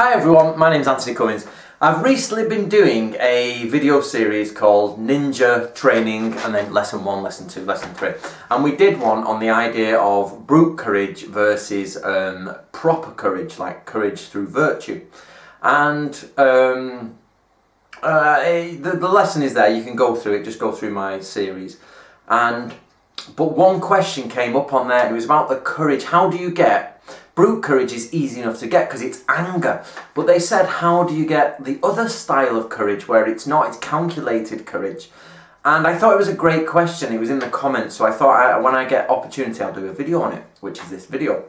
Hi everyone, my name's Anthony Cummins. I've recently been doing a video series called Ninja Training and then Lesson 1, Lesson 2, Lesson 3. And we did one on the idea of brute courage versus proper courage, like courage through virtue. And the lesson is there, you can go through it, just go through my series. But one question came up on there, and it was about the courage. How do you get... Brute courage is easy enough to get because it's anger. But they said, how do you get the other style of courage where it's not, it's calculated courage? And I thought it was a great question. It was in the comments, so I thought when I get opportunity, I'll do a video on it, which is this video.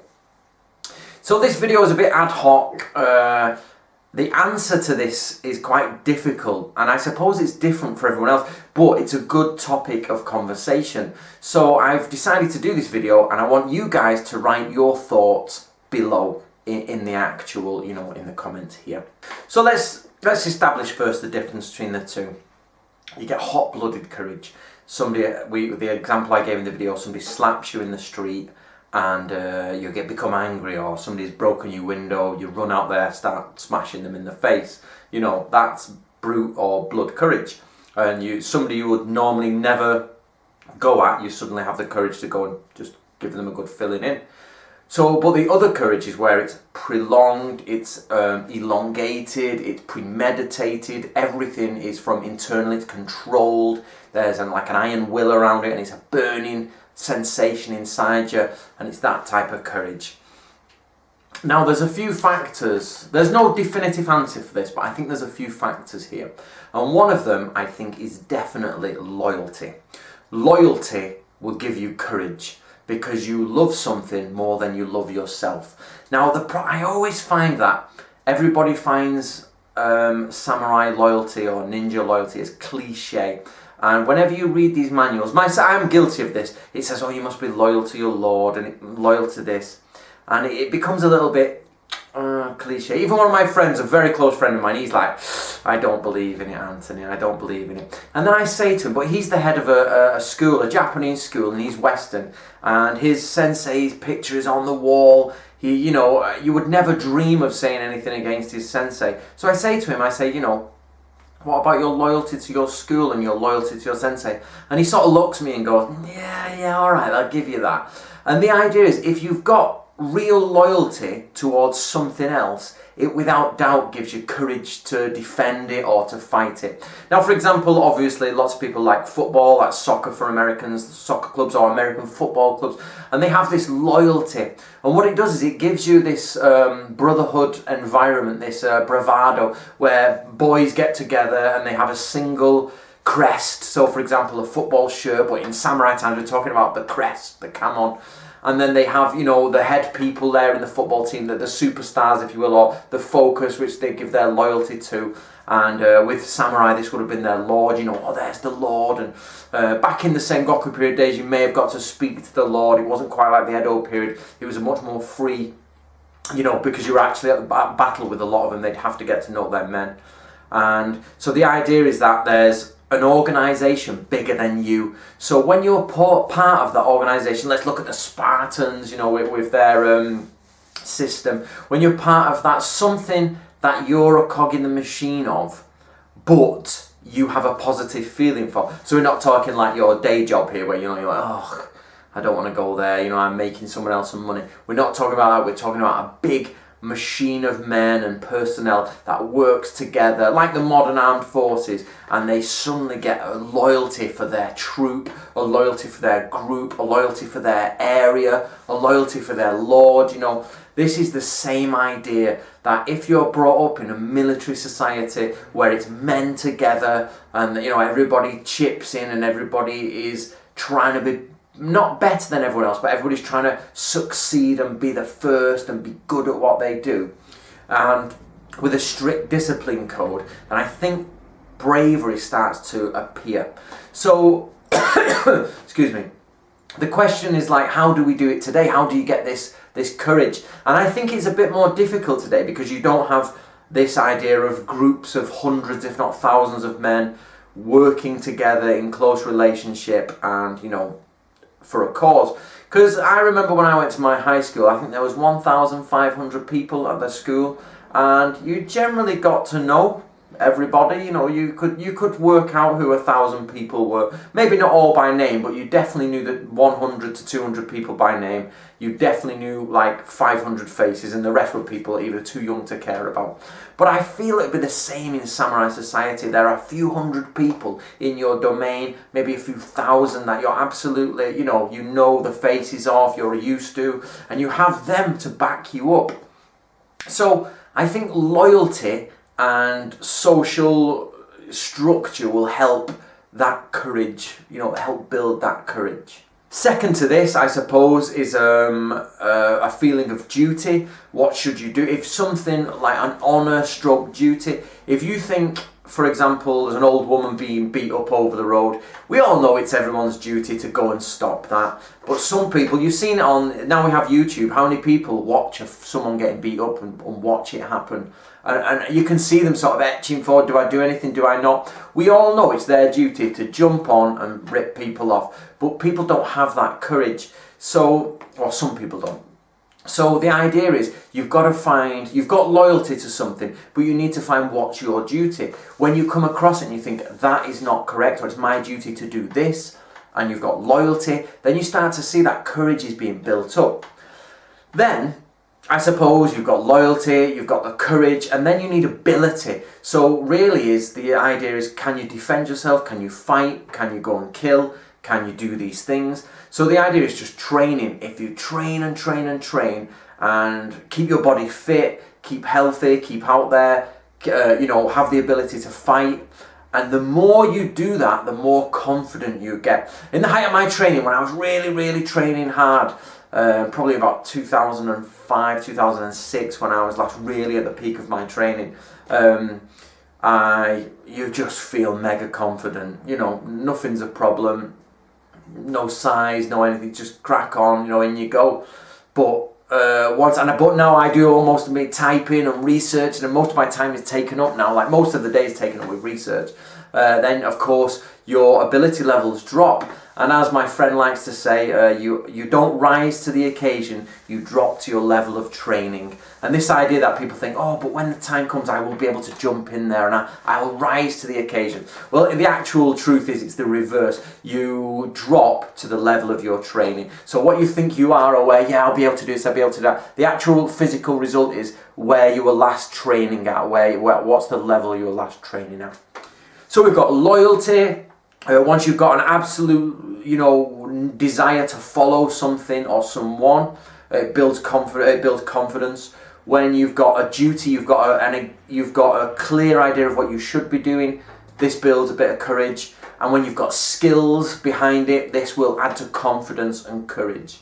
So this video is a bit ad hoc. The answer to this is quite difficult, and I suppose it's different for everyone else, but it's a good topic of conversation. So I've decided to do this video, and I want you guys to write your thoughts below in the actual, in the comments here. So let's establish first the difference between the two. You get hot-blooded courage. The example I gave in the video, somebody slaps you in the street, and you become angry, or somebody's broken your window, you run out there, start smashing them in the face. That's brute or blood courage. And somebody you would normally never go at, you suddenly have the courage to go and just give them a good filling in. But the other courage is where it's prolonged, it's elongated, it's premeditated, everything is from internal, it's controlled, there's like an iron will around it, and it's a burning sensation inside you, and it's that type of courage. Now there's a few factors, there's no definitive answer for this, but I think there's a few factors here, and one of them I think is definitely loyalty. Loyalty will give you courage because you love something more than you love yourself. Now I always find that everybody finds samurai loyalty or ninja loyalty as cliche. And whenever you read these manuals, I'm guilty of this, it says, oh, you must be loyal to your Lord and loyal to this. And it becomes a little bit cliche. Even one of my friends, a very close friend of mine, he's like, I don't believe in it, Anthony, I don't believe in it. And then I say to him, but he's the head of a school, a Japanese school, and he's Western. And his sensei's picture is on the wall. You would never dream of saying anything against his sensei. So I say to him, what about your loyalty to your school and your loyalty to your sensei? And he sort of looks at me and goes, yeah, all right, I'll give you that. And the idea is, if you've got real loyalty towards something else, it without doubt gives you courage to defend it or to fight it. Now, for example, obviously lots of people like football, that's soccer for Americans, soccer clubs or American football clubs, and they have this loyalty. And what it does is it gives you this brotherhood environment, this bravado, where boys get together and they have a single crest. So, for example, a football shirt, but in samurai times we're talking about the crest, the kamon. And then they have, the head people there in the football team, the superstars, if you will, or the focus, which they give their loyalty to. And with samurai, this would have been their lord, there's the lord. And back in the Sengoku period days, you may have got to speak to the lord. It wasn't quite like the Edo period. It was a much more free, because you were actually at the battle with a lot of them. They'd have to get to know their men. And so the idea is that there's an organisation bigger than you. So when you're part of that organisation, let's look at the Spartans, with their system. When you're part of that, something that you're a cog in the machine of, but you have a positive feeling for. So we're not talking like your day job here, where you're like, oh, I don't want to go there. I'm making someone else some money. We're not talking about that. We're talking about a big machine of men and personnel that works together like the modern armed forces, and they suddenly get a loyalty for their troop, a loyalty for their group, a loyalty for their area, a loyalty for their lord. This is the same idea, that if you're brought up in a military society where it's men together and everybody chips in and everybody is trying to be not better than everyone else, but everybody's trying to succeed and be the first and be good at what they do, and with a strict discipline code, and I think bravery starts to appear. So, excuse me, the question is like, how do we do it today? How do you get this courage? And I think it's a bit more difficult today because you don't have this idea of groups of hundreds, if not thousands of men working together in close relationship and, for a cause. Because I remember when I went to my high school, I think there was 1,500 people at the school, and you generally got to know everybody. You know, you could work out who 1,000 people were. Maybe not all by name, but you definitely knew that 100 to 200 people by name. You definitely knew like 500 faces, and the rest were people either too young to care about. But I feel it'd be the same in samurai society. There are a few hundred people in your domain, maybe a few thousand that you're absolutely, you know the faces of, you're used to, and you have them to back you up. So I think loyalty and social structure will help that courage, help build that courage. Second to this, I suppose, is a feeling of duty. What should you do? If something like an honour stroke duty, if you think, for example, there's an old woman being beat up over the road, we all know it's everyone's duty to go and stop that. But some people, you've seen it on, now we have YouTube, how many people watch someone getting beat up and watch it happen? And you can see them sort of etching forward, do I do anything, do I not? We all know it's their duty to jump on and rip people off, but people don't have that courage. So, or some people don't. So the idea is you've got loyalty to something, but you need to find what's your duty. When you come across it and you think that is not correct, or it's my duty to do this, and you've got loyalty, then you start to see that courage is being built up. Then, I suppose you've got loyalty, you've got the courage, and then you need ability. So really the idea is, can you defend yourself? Can you fight? Can you go and kill? Can you do these things? So the idea is just training. If you train and train and train and keep your body fit, keep healthy, keep out there, have the ability to fight. And the more you do that, the more confident you get. In the height of my training, when I was really, really training hard, probably about 2005, 2006, when I was last really at the peak of my training, you just feel mega confident. Nothing's a problem. No size, no anything, just crack on, in you go. But but now I do almost me typing and researching, and most of my time is taken up now, like most of the day is taken up with research. Then of course your ability levels drop, and as my friend likes to say, you don't rise to the occasion, you drop to your level of training. And this idea that people think, oh, but when the time comes I will be able to jump in there and I will rise to the occasion. Well, the actual truth is it's the reverse. You drop to the level of your training. So what you think you are aware, yeah, I'll be able to do this, I'll be able to do that. The actual physical result is where you were last training at, what's the level you were last training at. So we've got loyalty. Once you've got an absolute, desire to follow something or someone, it builds confidence. When you've got a duty, you've got a clear idea of what you should be doing. This builds a bit of courage. And when you've got skills behind it, this will add to confidence and courage.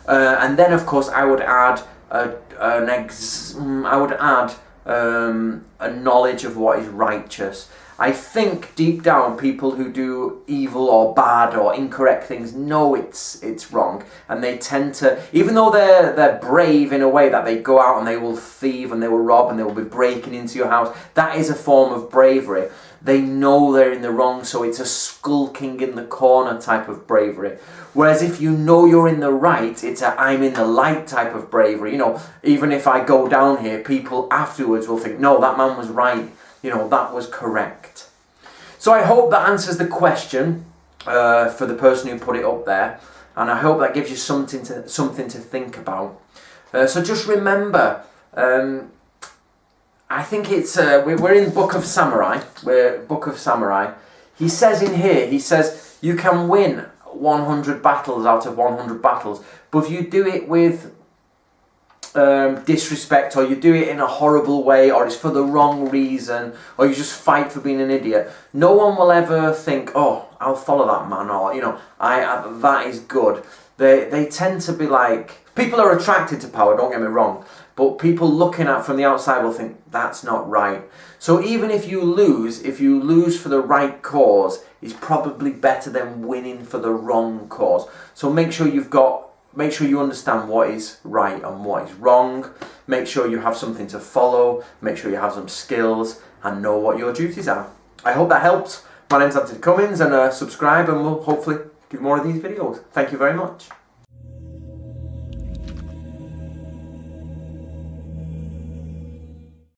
And then, of course, I would add a knowledge of what is righteous. I think deep down people who do evil or bad or incorrect things know it's wrong, and they tend to, even though they're brave in a way that they go out and they will thieve and they will rob and they will be breaking into your house, that is a form of bravery. They know they're in the wrong, so it's a skulking in the corner type of bravery. Whereas if you know you're in the right, it's a I'm in the light type of bravery. Even if I go down here, people afterwards will think, no, that man was right. That was correct. So I hope that answers the question for the person who put it up there, and I hope that gives you something to think about. So just remember, I think it's we're in Book of Samurai. He says in here, you can win 100 battles out of 100 battles, but if you do it with disrespect, or you do it in a horrible way, or it's for the wrong reason, or you just fight for being an idiot, no one will ever think, oh, I'll follow that man, or that is good. They tend to be like, people are attracted to power, don't get me wrong, but people looking at from the outside will think that's not right. So even if you lose for the right cause, it's probably better than winning for the wrong cause. So make sure you understand what is right and what is wrong. Make sure you have something to follow. Make sure you have some skills and know what your duties are. I hope that helps. My name's Anthony Cummins, and subscribe and we'll hopefully do more of these videos. Thank you very much.